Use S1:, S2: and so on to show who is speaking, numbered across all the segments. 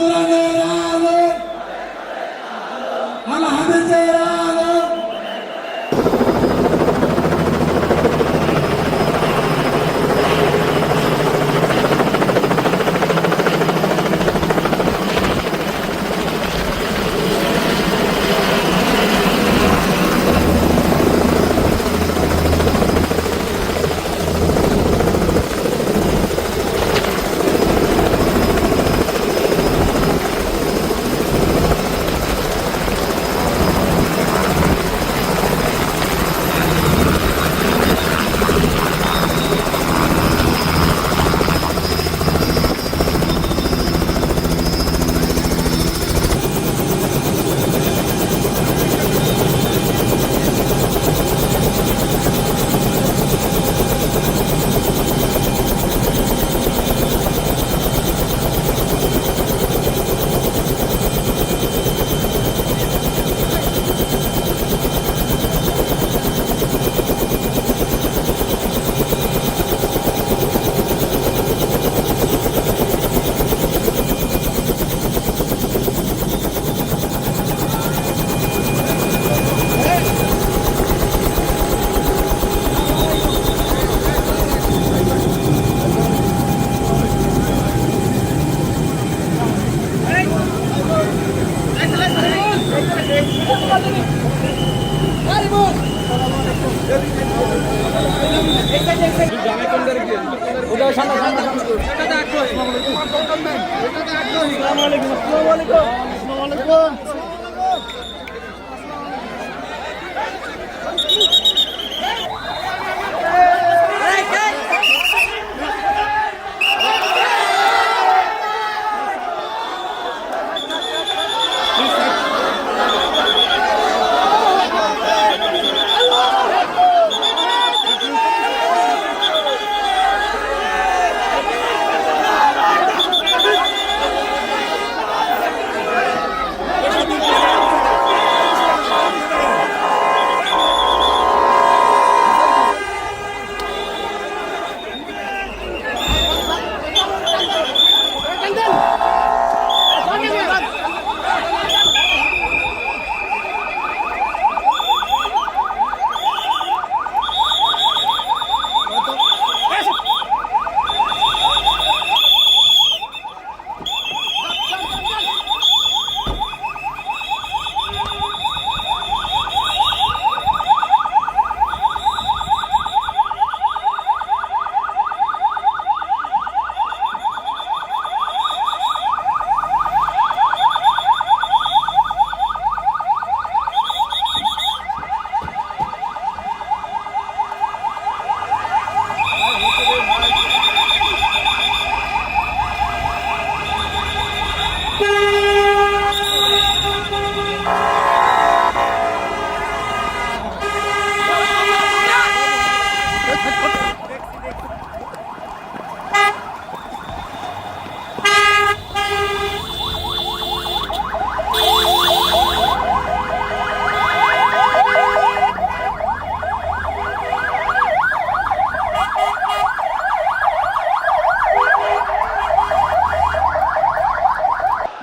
S1: কোরআনের আলো আল হাদিসের আলো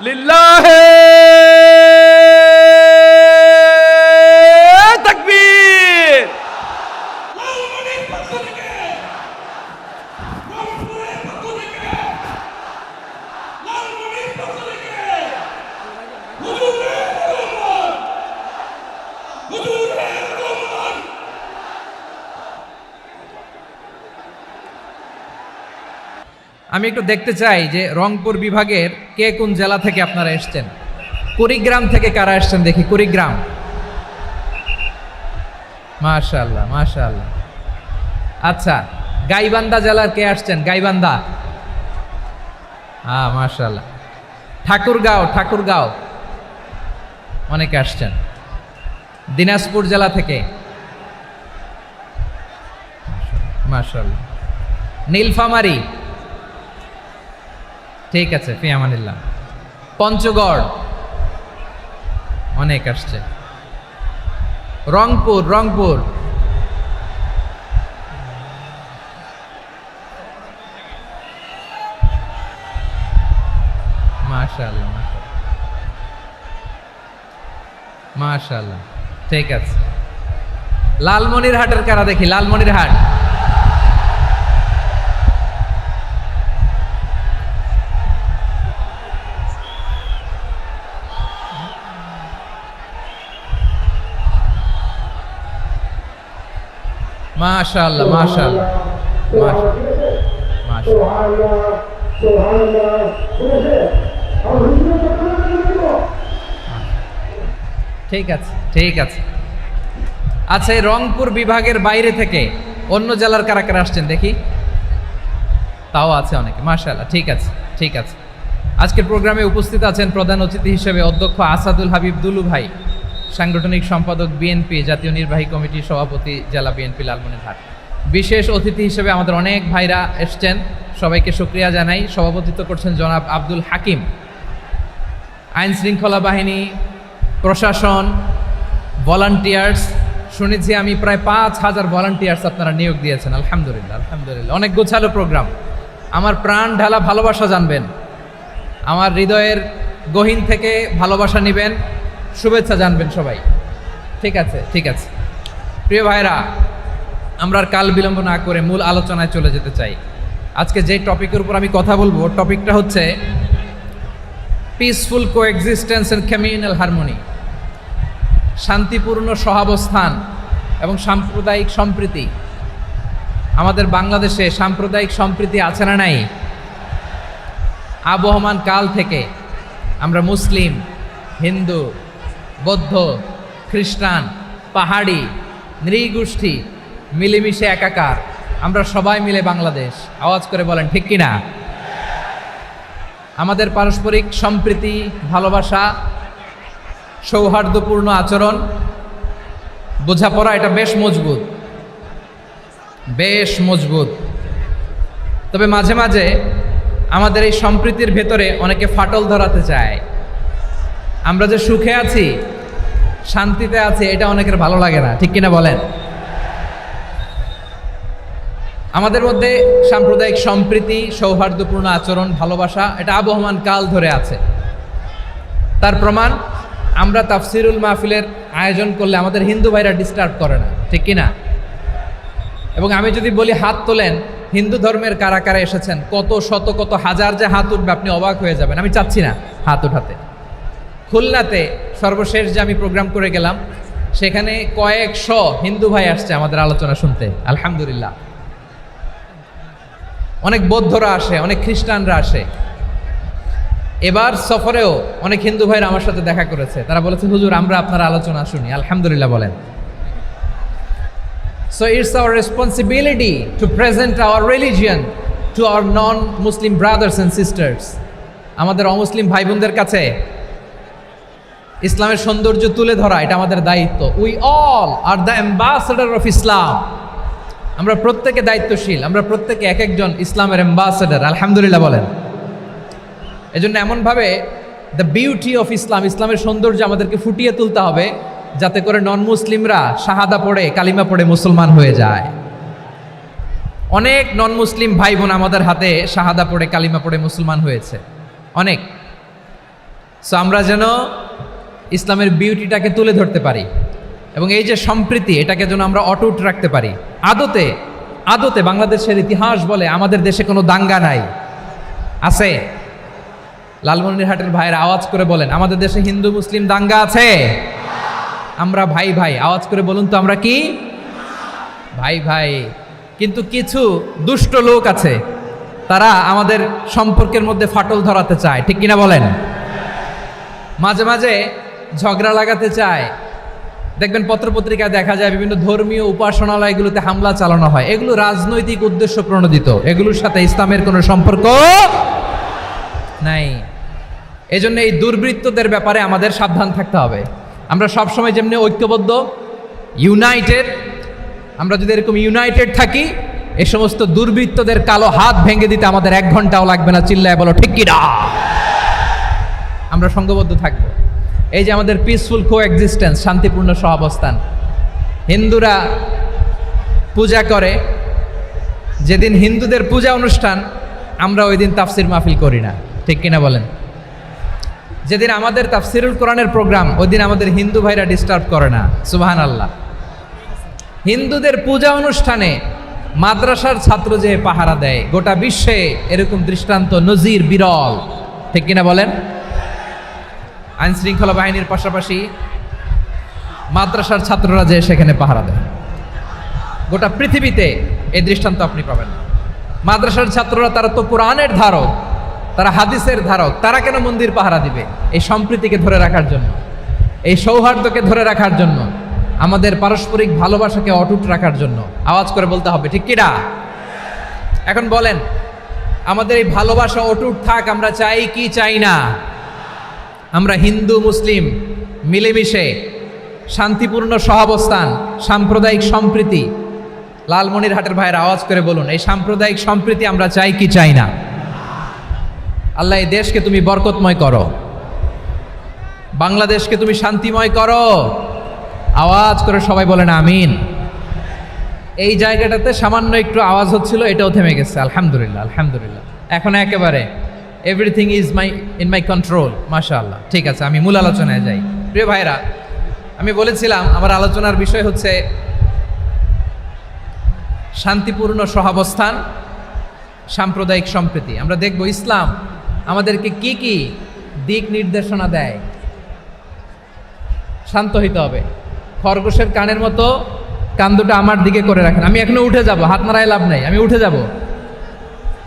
S2: লিল্লাহে তাকবীর।
S3: আমি একটু দেখতে চাই যে রংপুর বিভাগের কে কোন জেলা থেকে আপনারা এসেছেন। কুড়িগ্রাম থেকে কারা এসেছেন দেখি। কুড়িগ্রাম, মাশাআল্লাহ মাশাআল্লাহ। আচ্ছা, গাইবান্ধা জেলার কে আসছেন? গাইবান্ধা, হ্যাঁ মাশাআল্লাহ। ঠাকুরগাঁও, ঠাকুরগাঁও অনেকে আসছেন। দিনাজপুর জেলা থেকে মাশাআল্লাহ। নীলফামারী, ঠিক আছে, ফি আমানিল্লাহ। পঞ্চগড় অনেক আসছে। রংপুর, রংপুর মাশাআল্লাহ। মাশাআল্লাহ, মাশাআল্লাহ। ঠিক আছে, লালমনিরহাটের কারা দেখি, লালমনিরহাট। মাশাআল্লাহ, মাশাআল্লাহ, ঠিক আছে, ঠিক আছে। আচ্ছা, এই রংপুর বিভাগের বাইরে থেকে অন্য জেলার কারা কারা আসছেন দেখি, তাও আছে অনেকে। মাশাআল্লাহ, ঠিক আছে, ঠিক আছে। আজকের প্রোগ্রামে উপস্থিত আছেন প্রধান অতিথি হিসেবে অধ্যক্ষ আসাদুল হাবিব দুলু ভাই, সাংগঠনিক সম্পাদক বিএনপি, জাতীয় নির্বাহী কমিটির সভাপতি, জেলা বিএনপি লালমনিরহাট। বিশেষ অতিথি হিসেবে আমাদের অনেক ভাইরা এসছেন, সবাইকে শুকরিয়া জানাই। সভাপতিত্ব করছেন জনাব আব্দুল হাকিম। আইন শৃঙ্খলা বাহিনী, প্রশাসন, ভলান্টিয়ার্স, শুনেছি আমি প্রায় 5,000 ভলান্টিয়ার্স আপনারা নিয়োগ দিয়েছেন। আলহামদুলিল্লাহ, আলহামদুলিল্লাহ। অনেক গোছালো প্রোগ্রাম। আমার প্রাণ ঢালা ভালোবাসা জানবেন, আমার হৃদয়ের গহীন থেকে ভালোবাসা নেবেন, শুভেচ্ছা জানবেন সবাই। ঠিক আছে, ঠিক আছে। প্রিয় ভাইরা, আমরা আর কাল বিলম্ব না করে মূল আলোচনায় চলে যেতে চাই। আজকে যে টপিকের উপর আমি কথা বলবো, টপিকটা হচ্ছে peaceful coexistence and communal harmony, শান্তিপূর্ণ সহাবস্থান এবং সাম্প্রদায়িক সম্প্রীতি। আমাদের বাংলাদেশে সাম্প্রদায়িক সম্প্রীতি আছে না নাই? আবহমান কাল থেকে আমরা মুসলিম, হিন্দু, বৌদ্ধ, খ্রিস্টান, পাহাড়ি, নৃগোষ্ঠী মিলেমিশে একাকার, আমরা সবাই মিলে বাংলাদেশ। আওয়াজ করে বলেন ঠিক কিনা? আমাদের পারস্পরিক সম্প্রীতি, ভালোবাসা, সৌহার্দ্যপূর্ণ আচরণ, বোঝাপড়া, এটা বেশ মজবুত, বেশ মজবুত। তবে মাঝে মাঝে আমাদের এই সম্প্রীতির ভেতরে অনেকে ফাটল ধরাতে চায়। আমরা যে সুখে আছি, শান্তিতে আছি, এটা অনেকের ভালো লাগে না, ঠিক কিনা বলেন? আমাদের মধ্যে সাম্প্রদায়িক সম্প্রীতি, সৌহার্দ্যপূর্ণ আচরণ, ভালোবাসা, এটা আবহমান কাল ধরে আছে। তার প্রমাণ, আমরা তাফসিরুল মাহফিলের আয়োজন করলে আমাদের হিন্দু ভাইরা ডিস্টার্ব করে না, ঠিক কিনা? এবং আমি যদি বলি হাত তোলেন, হিন্দু ধর্মের কারা কারা এসেছেন, কত শত কত হাজার যে হাত উঠবে, আপনি অবাক হয়ে যাবেন। আমি চাচ্ছি না হাত উঠাতে। খুলনাতে সর্বশেষ যে আমি প্রোগ্রাম করে গেলাম, সেখানে কয়েকশো হিন্দু ভাই আসছে আমাদের আলোচনা শুনতে, আলহামদুলিল্লাহ। অনেক বৌদ্ধরা আসে, অনেক খ্রিস্টানরা আসে। এবার সফরেও অনেক হিন্দু ভাইরা আমার সাথে দেখা করেছে। তারা বলেছে, হুজুর আমরা আপনার আলোচনা শুনি। আলহামদুলিল্লাহ বলেন। So it's our responsibility to present our religion to our non-Muslim brothers and sisters. আমাদের অমুসলিম ভাই বোনদের কাছে ইসলামের সৌন্দর্য তুলে ধরা, এটা আমাদের দায়িত্ব। We all are the ambassador of Islam. আমরা প্রত্যেকে দায়িত্বশীল, আমরা প্রত্যেকে এক একজন ইসলামের অ্যাম্বাসেডর। আলহামদুলিল্লাহ বলেন। এজন্য এমনভাবে দ্য বিউটি অফ ইসলাম, ইসলামের সৌন্দর্য আমাদেরকে ফুটিয়ে তুলতে হবে, যাতে করে নন মুসলিমরা শাহাদা পড়ে, কালিমা পড়ে মুসলমান হয়ে যায়। অনেক নন মুসলিম ভাই বোন আমাদের হাতে শাহাদা পড়ে, কালিমা পড়ে মুসলমান হয়েছে, অনেক। সো আমরা যেন ইসলামের বিউটিটাকে তুলে ধরতে পারি, এবং এই যে সম্প্রীতি, এটাকে যেন আমরা অটুট রাখতে পারি। আদতে আদতে বাংলাদেশের ইতিহাস বলে আমাদের দেশে কোনো দাঙ্গা নাই, আছে? লালমনিরহাটের ভাইয়েরা আওয়াজ করে বলেন, আমাদের দেশে হিন্দু মুসলিম দাঙ্গা আছে? আমরা ভাই ভাই, আওয়াজ করে বলুন তো, আমরা কি ভাই ভাই? কিন্তু কিছু দুষ্ট লোক আছে, তারা আমাদের সম্পর্কের মধ্যে ফাটল ধরাতে চায়, ঠিক কিনা বলেন? মাঝে মাঝে ঝগড়া লাগাতে চায়। দেখবেন পত্রপত্রিকায় দেখা যায় বিভিন্ন ধর্মীয় উপাসনালয়গুলোতে হামলা চালানো হয়। এগুলো রাজনৈতিক উদ্দেশ্য প্রণোদিত, এগুলোর সাথে ইসলামের কোনো সম্পর্ক নাই। এজন্য এই দুর্বৃত্তদের ব্যাপারে আমাদের সাবধান থাকতে হবে। আমরা সবসময় যেমনি ঐক্যবদ্ধ, ইউনাইটেড, আমরা যদি এরকম ইউনাইটেড থাকি, এই সমস্ত দুর্বৃত্তদের কালো হাত ভেঙে দিতে আমাদের 1 ঘন্টাও লাগবে না। চিল্লায় বলো ঠিক কিনা? আমরা সংঘবদ্ধ থাকবো। এই যে আমাদের পিসফুল কোএক্সিস্টেন্স, শান্তিপূর্ণ সহাবস্থান। হিন্দুরা পূজা করে, যেদিন হিন্দুদের পূজা অনুষ্ঠান, আমরা ওই দিন তাফসির মাহফিল করি না, ঠিক কিনা বলেন? যেদিন আমাদের তাফসিরুল কোরআনের প্রোগ্রাম, ওই দিন আমাদের হিন্দু ভাইরা ডিস্টার্ব করে না। সুবহানাল্লাহ। হিন্দুদের পূজা অনুষ্ঠানে মাদ্রাসার ছাত্র যে পাহারা দেয়, গোটা বিশ্বে এরকম দৃষ্টান্ত নজির বিরল, ঠিক কিনা বলেন? আইন শৃঙ্খলা বাহিনীর পাশাপাশি মাদ্রাসার ছাত্ররা যে সেখানে পাহারা দেয়, গোটা পৃথিবীতে এই দৃষ্টান্ত আপনি পাবেন না। মাদ্রাসার ছাত্ররা তারা তো কোরআনের ধারক, তারা হাদিসের ধারক, তারা কেন মন্দির পাহারা দিবে? এই সম্প্রীতিকে ধরে রাখার জন্য, এই সৌহার্দ্যকে ধরে রাখার জন্য, আমাদের পারস্পরিক ভালোবাসাকে অটুট রাখার জন্য। আওয়াজ করে বলতে হবে, ঠিক কিনা? এখন বলেন, আমাদের এই ভালোবাসা অটুট থাক, আমরা চাই কি চাই না? আমরা হিন্দু মুসলিম মিলেমিশে শান্তিপূর্ণ সহাবস্থান, সাম্প্রদায়িক সম্প্রীতি, লালমনিরহাটের ভাইয়ের আওয়াজ করে বলুন, এই সাম্প্রদায়িক সম্প্রীতি আমরা চাই কি চাই না? আল্লাহ এই দেশকে তুমি বরকতময় করো, বাংলাদেশকে তুমি শান্তিময় করো। আওয়াজ করে সবাই বলেন আমিন। এই জায়গাটাতে সামান্য একটু আওয়াজ হচ্ছিল, এটাও থেমে গেছে। আলহামদুলিল্লাহ, আলহামদুলিল্লাহ। এখন একেবারে everything is in my control. মাশাআল্লাহ। ঠিক আছে, আমি মূল আলোচনায় যাই। প্রিয় ভাইরা, আমি বলেছিলাম আমার আলোচনার বিষয় হচ্ছে শান্তিপূর্ণ সহাবস্থান, সাম্প্রদায়িক সম্প্রীতি। আমরা দেখব ইসলাম আমাদেরকে কি কি দিক নির্দেশনা দেয়। শান্ত হইতে হবে। খরগোশের কানের মতো কান দুটো আমার দিকে করে রাখেন। আমি এখনো উঠে যাব, হাত নাড়ায় লাভ নাই, আমি উঠে যাব।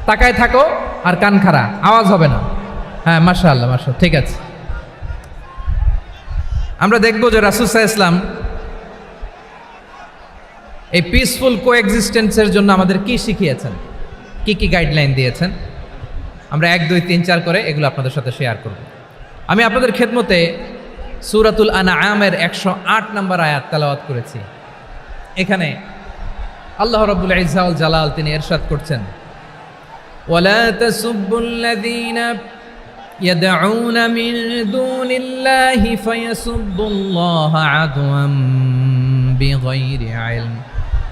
S3: তাকায় থাকো আর কান খাড়া, আওয়াজ হবে না। হ্যাঁ, মাশাআল্লাহ, মাশাআল্লাহ, ঠিক আছে। আমরা দেখব যে রাসূল সাল্লাল্লাহু আলাইহি ওয়াসাল্লাম এই পিসফুল কোএক্সিস্টেন্সের জন্য আমাদের কি শিখিয়েছেন, কি কি গাইডলাইন দিয়েছেন। আমরা 1, 2, 3, 4 করে এগুলো আপনাদের সাথে শেয়ার করব। আমি আপনাদের খেদমতে সূরাতুল আনআমের 108 নম্বর আয়াত তেলাওয়াত করেছি। এখানে আল্লাহ রাব্বুল ইজ্জা ওয়াল জালাল তিনি ইরশাদ করছেন, ওয়ালা তাসুব্বুল্লাযীনা ইয়াদউনা মিন দুনিল্লাহি ফায়াসুব্বুল্লাহা আদওয়াম বিগাইরি ইলম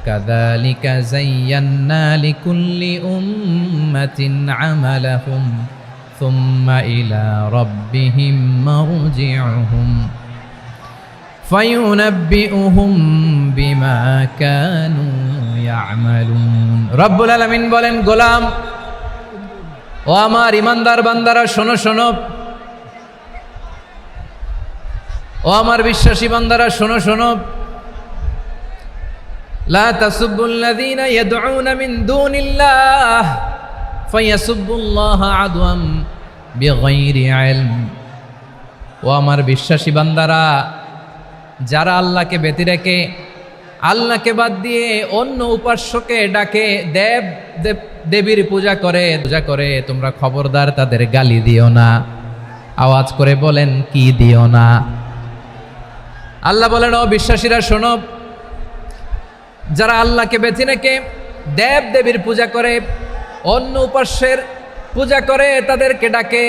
S3: কাযালিকা যায়্যান্না লিকুল্লি উম্মাতিন আমালাহুম সুম্মা ইলা রাব্বিহিম মারজিউহুম ফায়ুনাব্বিউহুম বিমা কানু ইয়ামালুন। রব্বুল আলামিন বলেন, গোলাম ও আমার ইমানদার বান্দারা, শোনো শোনো। ও আমার বিশ্বাসী বান্দারা, শোনো শোনো। লা তাসুব্বুল্লাযীনা ইয়াদউনা মিন দুনিল্লাহ ফায়াসুব্বুল্লাহা আদওয়াম বিগাইরি ইলম। ও আমার বিশ্বাসী বান্দারা, যারা আল্লাহকে ব্যতি রেখে, আল্লাহকে বাদ দিয়ে অন্য উপাস্যকে ডাকে, দেবীর পূজা করে, তোমরা খবরদার তাদের গালি দিও না। আওয়াজ করে বলেন, কি দিও না? আল্লাহ বলেন, ও বিশ্বাসীরা শোনো, যারা আল্লাহকে বেছে রেখে দেবীর পূজা করে, অন্য উপাস্যের পূজা করে, তাদেরকে ডাকে,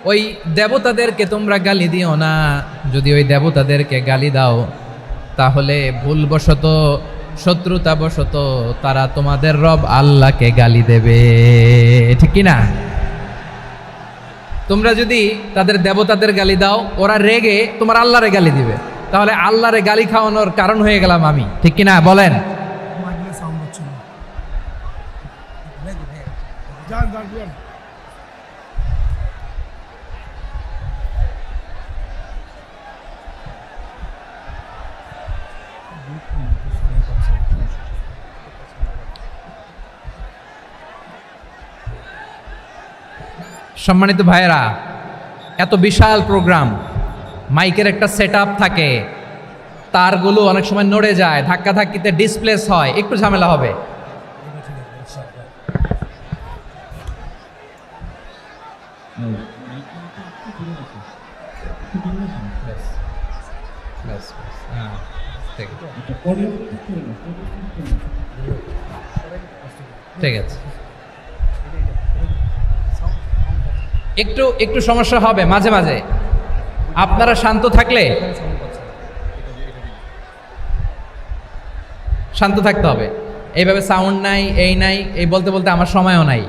S3: ওই দেবতাদেরকে তোমরা গালি দিও না। যদি ওই দেবতাদেরকে গালি দাও, তাহলে ভুলবশত, শত্রুতাবশত তারা তোমাদের রব আল্লাহকে গালি দেবে, ঠিক কি না? তোমরা যদি তাদের দেবতাদের গালি দাও, ওরা রেগে তোমার আল্লাহরে গালি দিবে, তাহলে আল্লাহরে গালি খাওয়ানোর কারণ হয়ে গেলাম আমি, ঠিক কি না? বলেন। সম্মানিত ভাইয়েরা, এত বিশাল প্রোগ্রাম, মাইকের একটা সেটআপ থাকে, তারগুলো অনেক সময় নড়ে যায়, ধাক্কা ধাক্কিতে ডিসপ্লেস হয়, একটু ঝামেলা হবে। ঠিক আছে, একটু সমস্যা হবে মাঝে মাঝে। আপনারা শান্ত থাকলে, শান্ত থাকতে হবে। এইভাবে সাউন্ড নাই, এই নাই, এই বলতে বলতে আমার সময়ও নাই,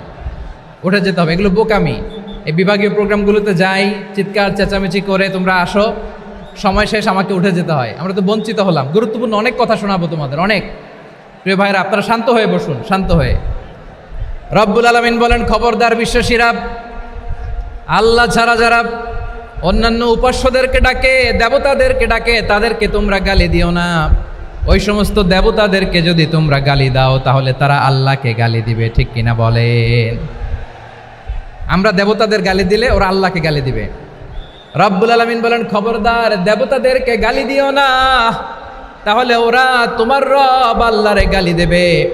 S3: উঠে যেতে হবে, এগুলো বোকামি। এই বিভাগীয় প্রোগ্রামগুলোতে যাই, চিৎকার চেঁচামেচি করে তোমরা আসো, সময় শেষ আমাকে উঠে যেতে হয়। আমরা তো বঞ্চিত হলাম। গুরুত্বপূর্ণ অনেক কথা শোনাবো তোমাদের, অনেক। প্রিয় ভাইরা, আপনারা শান্ত হয়ে বসুন, শান্ত হয়ে। রব্বুল আলামিন বলেন, খবরদার বিশ্বাসীরা, আল্লাহ ছাড়া যারা অন্যান্য উপাস্যদেরকে ডাকে, দেবতাদেরকে ডাকে, তাদেরকে তোমরা গালি দিও না। ওই সমস্ত দেবতাদেরকে যদি তোমরা গালি দাও তাহলে তারা আল্লাহকে গালি দিবে, ঠিক কিনা বলেন? আমরা দেবতাদের গালি দিলে ওরা আল্লাহকে গালি দিবে। রব্বুল আলামিন বলেন, খবরদার দেবতাদেরকে গালি দিও না, তাহলে ওরা তোমার রব আল্লাহরে গালি দেবে।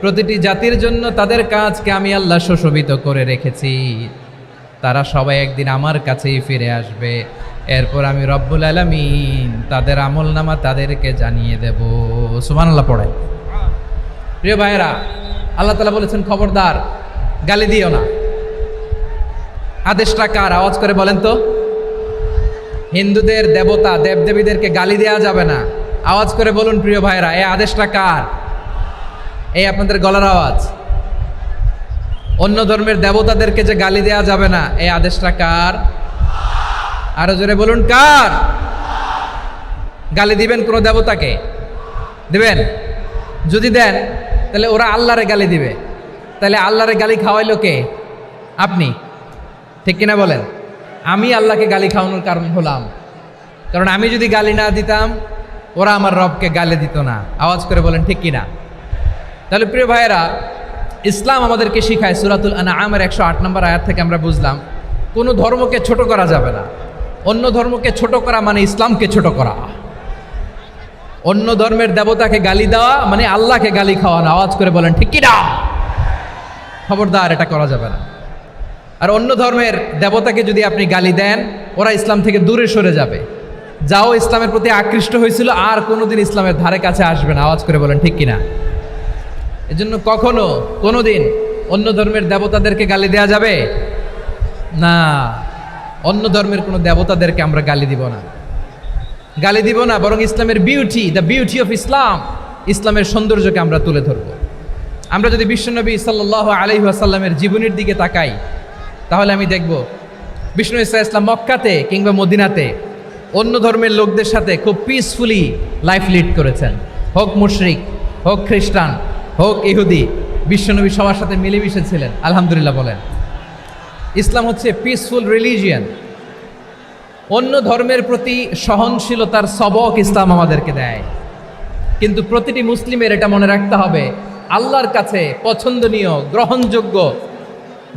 S3: প্রতিটি জাতির জন্য তাদের কাজকে আমি আল্লাহ সুশোভিত করে রেখেছি, তারা সবাই একদিন আমার কাছেই ফিরে আসবে। এরপর আমি রব্বুল আলামিন তাদের আমলনামা তাদেরকে জানিয়ে দেব। সুবহানাল্লাহ পড়ে। প্রিয় ভাইয়েরা, আল্লাহ তাআলা বলেছেন খবরদার গালি দিও না। আদেশটা কার? আওয়াজ করে বলেন তো। হিন্দুদের দেবতা দেবদেবীদেরকে গালি দেওয়া যাবে না। আওয়াজ করে বলুন প্রিয় ভাইয়েরা, এই আদেশটা কার? এই আপনাদের গলার আওয়াজ। অন্য ধর্মের দেবতাদেরকে যে গালি দেওয়া যাবে না, এই আদেশটা কার? আরো জোরে বলুন, কার? গালি দিবেন কোন দেবতাকে? দিবেন? যদি দেন তাহলে ওরা আল্লাহরে গালি দিবে। তাহলে আল্লাহরে গালি খাওয়াইলো কে? আপনি, ঠিক কিনা বলেন? আমি আল্লাহকে গালি খাওয়ানোর কারণ হলাম, কারণ আমি যদি গালি না দিতাম ওরা আমার রবকে গালি দিত না। আওয়াজ করে বলেন ঠিক কিনা? তাহলে প্রিয় ভাইয়েরা, ইসলাম আমাদেরকে শিখায়, সূরাতুল আনআমের 108 নম্বর আয়াত থেকে আমরা বুঝলাম কোনো ধর্মকে ছোট করা যাবে না। অন্য ধর্মকে ছোট করা মানে ইসলামকে ছোট করা। অন্য ধর্মের দেবতাকে গালি দেওয়া মানে আল্লাহকে গালি খাওয়ানো। আওয়াজ করে বলেন ঠিক কিনা? খবরদার, এটা করা যাবে না। আর অন্য ধর্মের দেবতাকে যদি আপনি গালি দেন, ওরা ইসলাম থেকে দূরে সরে যাবে। যাও ইসলামের প্রতি আকৃষ্ট হয়েছিল আর কোনোদিন ইসলামের ধারে কাছে আসবে না। আওয়াজ করে বলেন ঠিক কিনা? এজন্য কখনো কোনোদিন অন্য ধর্মের দেবতাদেরকে গালি দেওয়া যাবে না। অন্য ধর্মের কোনো দেবতাদেরকে আমরা গালি দিব না, গালি দিব না, বরং ইসলামের beauty, the beauty of Islam, ইসলামের সৌন্দর্যকে আমরা তুলে ধরব। আমরা যদি বিশ্বনবী সাল্লাল্লাহু আলাইহি ওয়াসাল্লামের জীবনের দিকে তাকাই তাহলে আমি দেখব বিষ্ণু ইসলাম মক্কাতে কিংবা মদিনাতে অন্য ধর্মের লোকদের সাথে খুব পিসফুলি লাইফ লিড করেছেন। হোক মুশরিক, হোক খ্রিস্টান, হোক ইহুদি, বিশ্বনবী সবার সাথে মিলেমিশে ছিলেন। আলহামদুলিল্লাহ বলেন। ইসলাম হচ্ছে পিসফুল রিলিজিয়ান। অন্য ধর্মের প্রতি সহনশীলতার সবক ইসলাম আমাদেরকে দেয়। কিন্তু প্রতিটি মুসলিমের এটা মনে রাখতে হবে, আল্লাহর কাছে পছন্দনীয় গ্রহণযোগ্য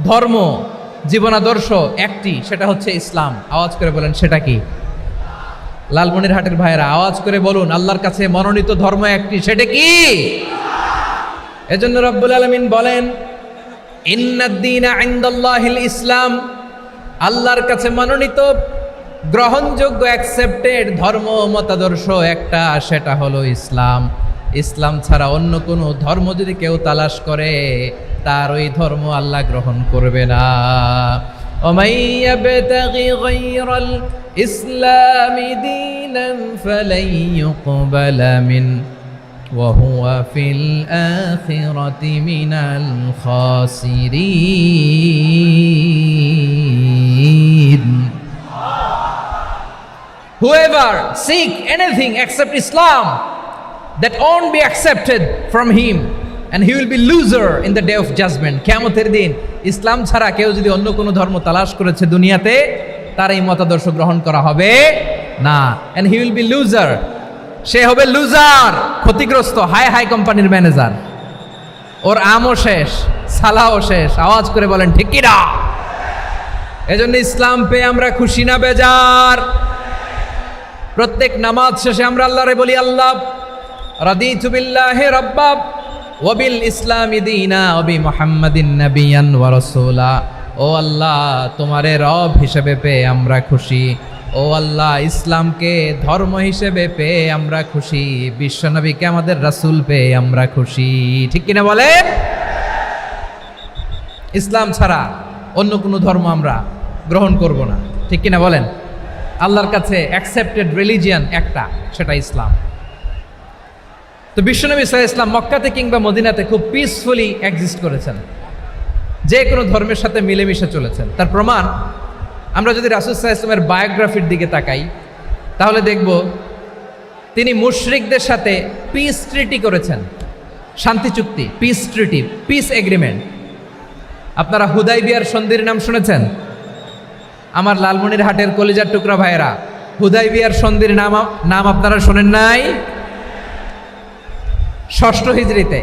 S3: ধর্ম জীবনাদর্শ একটি, সেটা হচ্ছে ইসলাম। আওয়াজ করে বলেন সেটা কি? লালমনিরহাটের ভাইয়েরা আওয়াজ করে বলুন, আল্লাহর কাছে মনোনীত ধর্ম একটি, সেটা কি? এজন্য রব্বুল আলামিন বলেন, ইন্নাদ-দীনা ইনদাল্লাহিল ইসলাম, আল্লাহর কাছে মনোনীত গ্রহণযোগ্য অ্যাকসেপ্টেড ধর্ম মতাদর্শ একটা, সেটা হলো ইসলাম। ইসলাম ছাড়া অন্য কোনো ধর্ম যদি কেউ তালাশ করে তার ওই ধর্ম আল্লাহ গ্রহণ করবে না। ومن يبتغي غير الإسلام دينا فلن يقبل منه وهو في الآخرة من الخاسرين. Whoever seek anything except Islam, that won't be accepted from him, and he will be loser in the day of judgment. কিয়ামতের দিন ইসলাম ছাড়া কেউ যদি অন্য কোনো ধর্ম তালাশ করেছে দুনিয়াতে, তার এই মতাদর্শ গ্রহণ করা হবে না। and he will be loser, সে হবে লুজার, ক্ষতিগ্রস্ত, হাই হাই কোম্পানির ম্যানেজার। ওর আমও শেষ, সালাও শেষ। আওয়াজ করে বলেন ঠিক কি না? এজন্য ইসলাম পেয়ে আমরা খুশি না বেজার? প্রত্যেক নামাজ শেষে আমরা আল্লাহরে বলি, আল্লাহ রাদিতু বিল্লাহি রাব্বা ওয়া বিল ইসলামি দীনা ওয়া বি মুহাম্মাদিন নাবিয়ান ওয়া রাসূলা। ও আল্লাহ, তোমারে রব হিসেবে পেয়ে আমরা খুশি। ও আল্লাহ, ইসলামকে ধর্ম হিসেবে পেয়ে আমরা খুশি। বিশ্বনবীকে আমাদের রাসূল পেয়ে আমরা খুশি। ঠিক কিনা বলেন? ইসলাম ছাড়া অন্য কোনো ধর্ম আমরা গ্রহণ করব না। ঠিক কিনা বলেন? আল্লাহর কাছে অ্যাকসেপ্টেড রিলিজিয়ান একটা, সেটা ইসলাম। তো বিশ্বনবী সাল্লাল্লাহু আলাইহি ওয়াসাল্লাম মক্কাতে কিংবা মদিনাতে খুব পিসফুলি এক্সিস্ট করেছেন। যে কোনো ধর্মের সাথে মিলেমিশে চলেছেন। তার প্রমাণ আমরা যদি রাসূল সাল্লাল্লাহু আলাইহি ওয়াসাল্লামের বায়োগ্রাফির দিকে তাকাই তাহলে দেখব তিনি মুশরিকদের সাথে পিস ট্রিটি করেছেন, শান্তি চুক্তি, পিস ট্রিটি, পিস এগ্রিমেন্ট। আপনারা হুদাইবিয়ার সন্ধির নাম শুনেছেন? আমার লালমনিরহাটের কলিজার টুকরা ভাইয়েরা, হুদাইবিয়ার সন্ধির নাম আপনারা শোনেন নাই? 6ষ্ঠ হিজরিতে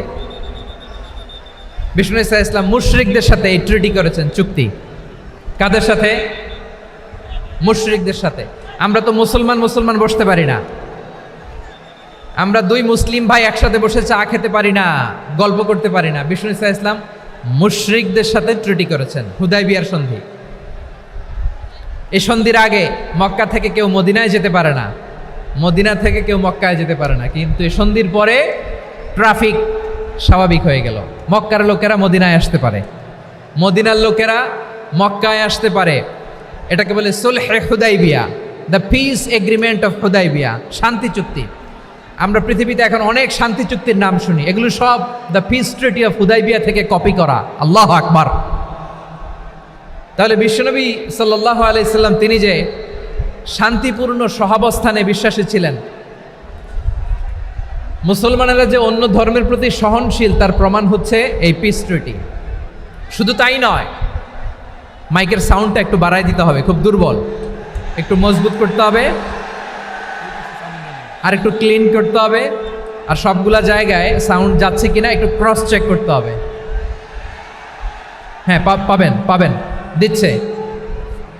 S3: বিষ্ণু ঈসা ইসলাম মুশরিকদের সাথে এই ট্রিটি করেছেন, চুক্তি। কাদের সাথে? মুশরিকদের সাথে। আমরা তো মুসলমান বসতে পারি না, আমরা দুই মুসলিম ভাই একসাথে বসে চা খেতে পারি না, গল্প করতে পারি না। বিষ্ণু ঈসা ইসলাম মুশরিকদের সাথে ট্রিটি করেছেন, হুদাইবিয়ার সন্ধি। এই সন্ধির আগে মক্কা থেকে কেউ মদিনায় যেতে পারে না, মদিনা থেকে কেউ মক্কায় যেতে পারে না, কিন্তু এই সন্ধির পরে ট্রাফিক স্বাভাবিক হয়ে গেল। মক্কার লোকেরা মদিনায় আসতে পারে, মদিনার লোকেরা মক্কায় আসতে পারে। এটাকে বলে সুলহে Hudaibiya, the peace agreement of Hudaibiya, শান্তি চুক্তি। আমরা পৃথিবীতে এখন অনেক শান্তি চুক্তির নাম শুনি, এগুলো সব the piece treaty of Hudaibiya থেকে কপি করা। আল্লাহু আকবার। তাহলে বিশ্বনবী সাল্লাল্লাহু আলাইহি সাল্লাম তিনি যে শান্তিপূর্ণ সহাবস্থানে বিশ্বাসী ছিলেন, মুসলমানেরা যে অন্য ধর্মের প্রতি সহনশীল তার প্রমাণ হচ্ছে এই পিস ট্রিটি। শুধু তাই নয়, মাইকের সাউন্ডটা একটু বাড়ায় দিতে হবে, খুব দুর্বল, একটু মজবুত করতে হবে, আর একটু ক্লিন করতে হবে, আর সবগুলা জায়গায় সাউন্ড যাচ্ছে কিনা একটু ক্রস চেক করতে হবে। হ্যাঁ, পাবেন দিচ্ছে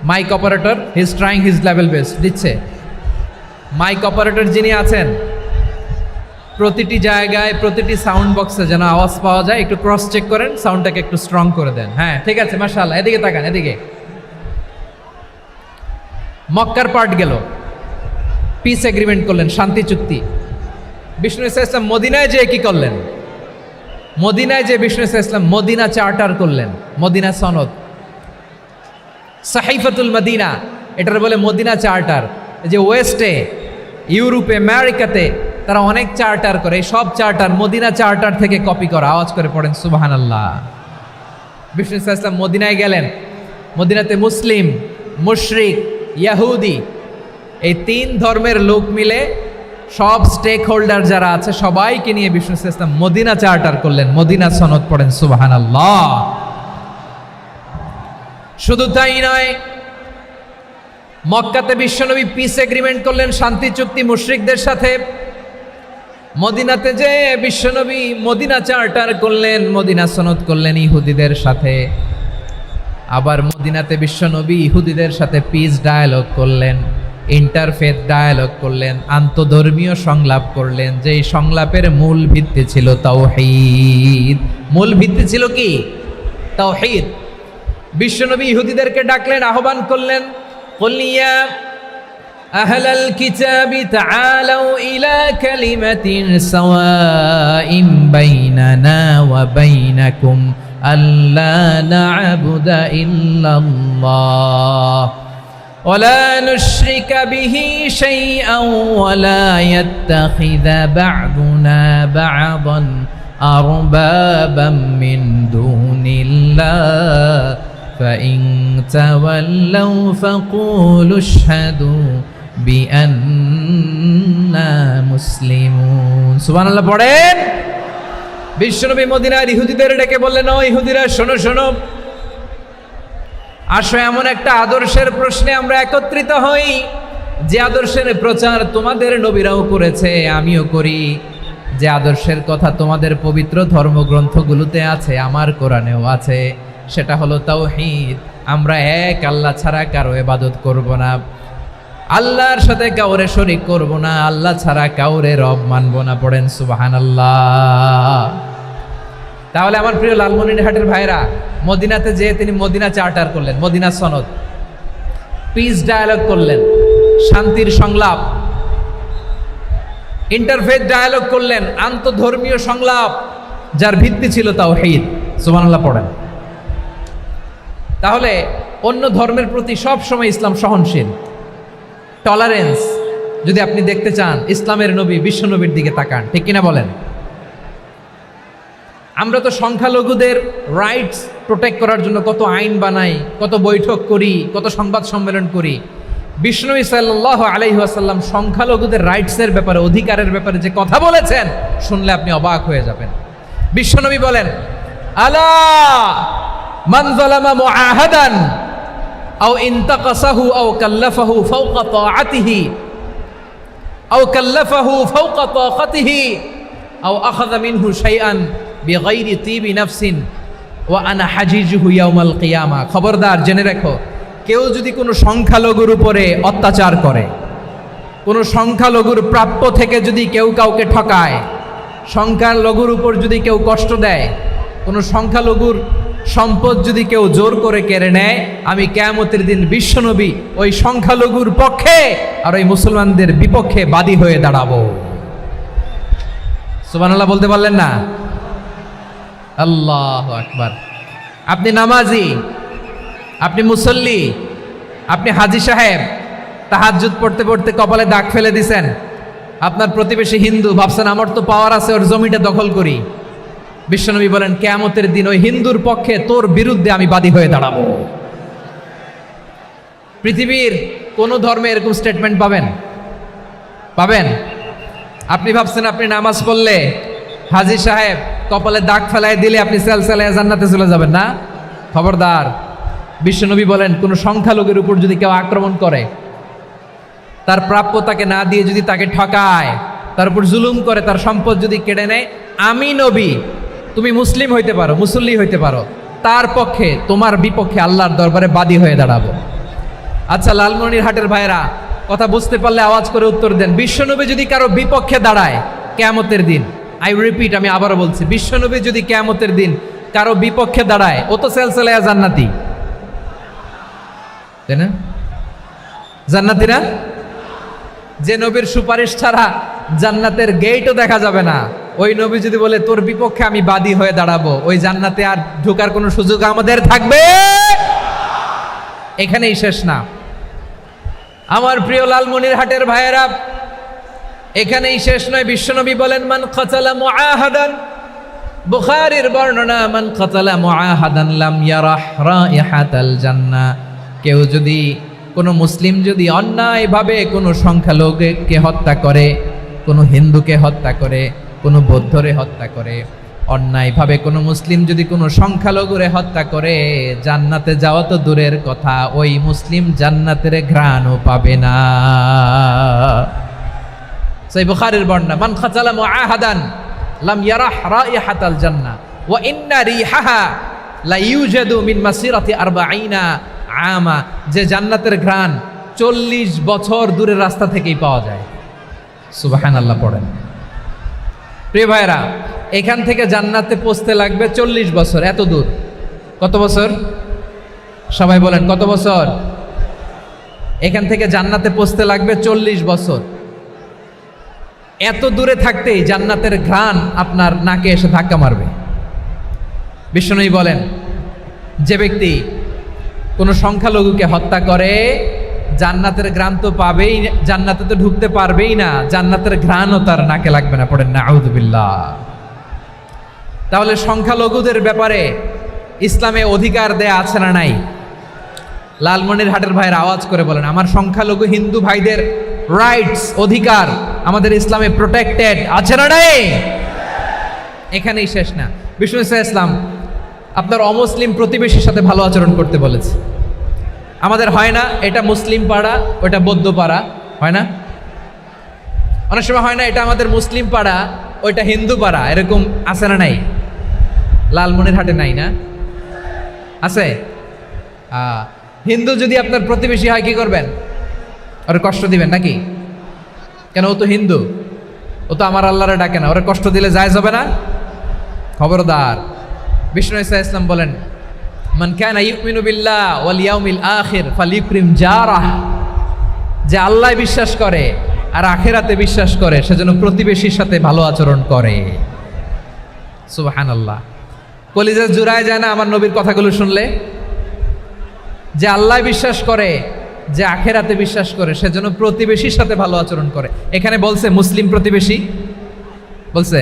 S3: mic operator, he is trying his level best, দিচ্ছে। মাইক অপারেটর যিনি আছেন প্রতিটি জায়গায় প্রতিটি সাউন্ড বক্সে যেন আওয়াজ পাওয়া যায়, একটু ক্রস চেক করেন, সাউন্ডটাকে একটু স্ট্রং করে দেন। হ্যাঁ, ঠিক আছে, মাশাআল্লাহ। এদিকে তাকান, এদিকে। মক্কার পার্ট গেল, পিস এগ্রিমেন্ট করলেন, শান্তি চুক্তি। বিষ্ণু ঈসা ইসলাম মদিনায় যে কি করলেন? মদিনায় যে বিষ্ণু ঈসা ইসলাম মদিনা চার্টার করলেন, মদিনা সনদ, সাহিফাতুল মদিনা, এটার বলে মদিনা চার্টার। যে ওয়েস্টে, ইউরোপে, আমেরিকাতে তারা অনেক চার্টার করে, এই সব চার্টার মদিনা চার্টার থেকে কপি করা। আওয়াজ করে পড়েন সুবহানাল্লাহ। বিষ্ণু ঈসা ইসলাম মদিনায় গেলেন, মদিনাতে মুসলিম, মুশরিক, ইয়াহুদি, এই 3 ধর্মের লোক মিলে সব স্টেক হোল্ডার যারা আছে সবাইকে নিয়ে বিষ্ণু ঈসা ইসলাম মদিনা চার্টার করলেন, মদিনা সনদ, পড়েন সুবহানাল্লাহ। শুধু তাই নয়, মক্কাতে বিশ্বনবী পিস এগ্রিমেন্ট করলেন, শান্তি চুক্তি মুশরিকদের সাথে। মদিনাতে যে বিশ্বনবী মদিনা চার্টার করলেন, মদিনা সনদ করলেন ইহুদিদের সাথে। আবার মদিনাতে বিশ্বনবী ইহুদিদের সাথে পিস ডায়ালগ করলেন, ইন্টারফেথ ডায়ালগ করলেন, আন্তধর্মীয় সংলাপ করলেন, যেই সংলাপের মূল ভিত্তি ছিল তাওহীদ। মূল ভিত্তি ছিল কি? তাওহীদ। বিশ্বনবী ইহুদিদেরকে ডাকলেন, আহ্বান করলেন, কুল ইয়া আহলাল কিতাবি তাআলাউ ইলা কালিমাতিন সাওয়াইন বাইনানা ওয়া বাইনাকুম আল্লা না'বুদা ইল্লাল্লাহ ওয়া লা নুশরিকা বিহি শাইআন ওয়া লা ইয়াত্তাখিযা বা'দুনা বা'দান আরবাবাম মিন দুনিল্লাহ فإن تولوا فقولوا اشهدوا بأننا مسلمون সুবহানাল্লাহ পড়েন। বিশ্বনবী মদিনার ইহুদিদের ডেকে বললেন, ও ইহুদিরা, শোনো শোনো, আসো এমন একটা আদর্শের প্রশ্নে আমরা একত্রিত হই যে আদর্শের প্রচার তোমাদের নবীরাও করেছে, আমিও করি, যে আদর্শের কথা তোমাদের পবিত্র ধর্মগ্রন্থগুলোতে আছে, আমার কোরআনেও আছে, সেটা হলো তাওহীদ। আমরা এক আল্লাহ ছাড়া কারো ইবাদত করব না, আল্লাহর সাথে কাউরে শরীক করব না, আল্লাহ ছাড়া কাউরে রব মানব না। পড়েন সুবহানাল্লাহ। তাহলে আমার প্রিয় লালমনিরহাটের ভাইরা, মদিনাতে যে তিনি মদিনা চার্টার করলেন, মদিনা সনদ, পিস ডায়ালগ করলেন, শান্তির সংলাপ, ইন্টারফেথ ডায়ালগ করলেন, আন্তধর্মীয় সংলাপ, যার ভিত্তি ছিল তাওহীদ। সুবহানাল্লাহ পড়েন। তাহলে অন্য ধর্মের প্রতি সব সময় ইসলাম সহনশীল, টলারেন্স। যদি আপনি দেখতে চান ইসলামের নবী বিশ্ব নবীর দিকে তাকান, ঠিক কিনা বলেন? আমরা তো সংখ্যালঘুদের রাইটস প্রোটেক্ট করার জন্য কত আইন বানাই, কত বৈঠক করি, কত সংবাদ সম্মেলন করি। বিষ্ণু সাল্লাল্লাহু আলাইহি ওয়াসাল্লাম সংখ্যালঘুদের রাইটসের ব্যাপারে, অধিকারের ব্যাপারে যে কথা বলেছেন, শুনলে আপনি অবাক হয়ে যাবেন। বিশ্বনবী বলেন, আলা মান যালামা মুআহাদান আও ইনতাকাসাহু আও কাল্লাফাহু ফাওকা তাআতিহি আও কাল্লাফাহু ফাওকা তাকাতিহি আও আখাযা মিনহু শাইআন বিগাইরি তিবি নাফসিন ওয়া আনা হাজিজুহু ইয়াউমাল কিয়ামা। খবরদার, জেনে রাখো, কেউ যদি কোনো সংখ্যালঘুর উপরে অত্যাচার করে, কোনো সংখ্যালঘুর প্রাপ্য থেকে যদি কেউ কাউকে ঠকায়, সংখ্যালঘুর উপর যদি কেউ কষ্ট দেয়, কোনো সংখ্যালঘুর সম্পদ যদি কেউ জোর করে কেড়ে নেয়, আমি কিয়ামতের দিন বিশ্বনবী ওই সংখ্যালঘুর পক্ষে আর ওই মুসলমানদের বিপক্ষে বাদী হয়ে দাঁড়াবো। সুবহানাল্লাহ বলতে পারলেন না? আল্লাহু আকবার। আপনি নামাজি, আপনি মুসল্লি, আপনি হাজী সাহেব, তাহাজ্জুদ পড়তে পড়তে কপালে দাগ ফেলে দিছেন, আপনার প্রতিবেশী হিন্দু, ভাবছেন আমার তো পাওয়ার আছে, ওর জমিটা দখল করি। বিশ্বনবী বলেন, কিয়ামতের দিন ওই হিন্দুর পক্ষে তোর বিরুদ্ধে আমি বাদী হয়ে দাঁড়াবো। পৃথিবীর কোন ধর্মে এরকম স্টেটমেন্ট পাবেন? পাবেন? আপনি ভাবছেন আপনি নামাজ পড়লে হাজী সাহেব কপালে দাগ ফেলায় দিলে আপনি সেলসেলায় জান্নাতে চলে যাবেন না? খবরদার। বিশ্বনবী বলেন, কোন সংখ্যালঘুর উপর যদি কেউ আক্রমণ করে, তার প্রাপ্য তাকে না দিয়ে যদি তাকে ঠকায়, তার উপর জুলুম করে, তার সম্পদ যদি কেড়ে নেয়, আমি নবী, তুমি মুসলিম হইতে পারো, মুসল্লি হইতে পারো, তার পক্ষে, তোমার বিপক্ষে আল্লাহর দরবারে বাদী হয়ে দাঁড়াবো। আচ্ছা, লালমনিরহাটের ভাইরা, কথা বুঝতে পারলে আওয়াজ করে উত্তর দেন। বিশ্বনবী যদি কারো বিপক্ষে দাঁড়ায় কিয়ামতের দিন, আই রিপিট, আমি আবারও বলছি, বিশ্বনবী যদি কিয়ামতের দিন কারো বিপক্ষে দাঁড়ায়, ও তো সেলসেলায়া জান্নাতি, তাই না? জান্নাতি না? যে নবীর সুপারিশ ছাড়া জান্নাতের গেটও দেখা যাবে না, ওই নবী যদি বলে তোর বিপক্ষে আমি বাদী হয়ে দাঁড়াবো, ওই জান্নাতে আর ঢোকার কোনো সুযোগ আমাদের থাকবে? এখানেই শেষ না আমার প্রিয় লালমনিরহাটের ভাইয়েরা, এখানেই শেষ নয়। বিশ্বনবী বলেন, মান কাতালা মুআহাদান, বুখারীর বর্ণনা, মান কাতালা মুআহাদান লাম ইয়ারাহ রাইহাতাল জান্নাহ। কেউ যদি, কোনো মুসলিম যদি অন্যায়ভাবে কোনো সংখ্যালঘুকে হত্যা করে, কোনো হিন্দুকে হত্যা করে, কোনো বৌদ্ধরে হত্যা করে, অন্যায়ভাবে কোনো মুসলিম যদি কোনো সংখ্যালঘুরে হত্যা করে, জান্নাতে যাওয়া তো দূরের কথা, ওই মুসলিম জান্নাতের ঘ্রাণও পাবে না। সেই বুখারীর বর্ণনা, মান কাতালা মুআহাদান লাম ইয়ারাহ রাইহাতাল জান্নাহ ওয়া ইন্না রিহাহা লা ইউজাদু মিন মাসিরাতি 40 আমা। যে জান্নাতের ঘ্রাণ 40 বছর দূরের রাস্তা থেকেই পাওয়া যায়। সুবহানাল্লাহ পড়েন। প্রিয় ভাইরা, এখান থেকে জান্নাতে পৌঁছতে লাগবে 40 বছর। এত দূর, কত বছর? সবাই বলেন, কত বছর? এখান থেকে জান্নাতে পৌঁছতে লাগবে 40 বছর। এত দূরে থাকতেই জান্নাতের ঘ্রাণ আপনার নাকে এসে ধাক্কা মারবে। বিশ্বনবী বলেন, যে ব্যক্তি কোনো সংখ্যালঘুকে হত্যা করে, জান্নাতের ঘ্রাণ তো পাবেই, জান্নাতে তো ঢুকতে পারবেই না, জান্নাতের ঘ্রাণও তার নাকে লাগবে না। পড়েন নাউযুবিল্লাহ। তাহলে সংখ্যালঘুদের ব্যাপারে ইসলামে অধিকার দেয়া আছে না নাই? লালমনিরহাটের ভাইয়ের আওয়াজ করে বলেন, আমার সংখ্যালঘু হিন্দু ভাইদের রাইটস, অধিকার আমাদের ইসলামে প্রোটেক্টেড আছে না নাই? এখানেই শেষ না। বিষ্ণু ইসলাম আপনার অমুসলিম প্রতিবেশীর সাথে ভালো আচরণ করতে বলেছে। আমাদের হয় না, এটা মুসলিম পাড়া, ওটা বৌদ্ধ পাড়া, হয় না? অনেক সময় হয় না, এটা আমাদের মুসলিম পাড়া, ওইটা হিন্দু পাড়া, এরকম আছে না নাই? লালমনিরহাটে নাই না? আছে? হিন্দু যদি আপনার প্রতিবেশী হয়, কি করবেন? ওরে কষ্ট দিবেন নাকি? কেন? ও তো হিন্দু, ও তো আমার আল্লাহরে ডাকে না, ওরে কষ্ট দিলে জায়েজ হবে না? খবরদার। বিষ্ণু ইসলাম বলেন, মান কানা ইউমিনু বিল্লাহ ওয়াল ইয়াউমিল আখির ফালিউকরিম জারাহ। যে আল্লাহ বিশ্বাস করে আর আখিরাতে বিশ্বাস করে, সেজন্য প্রতিবেশীর সাথে ভালো আচরণ করে। সুবহানাল্লাহ। কলিজা জুড়ায় যায় না আমার নবীর কথাগুলো শুনলে? যে আল্লাহ বিশ্বাস করে, যে আখিরাতে বিশ্বাস করে, সেজন্য প্রতিবেশীর সাথে ভালো আচরণ করে। এখানে বলছে মুসলিম প্রতিবেশী, বলছে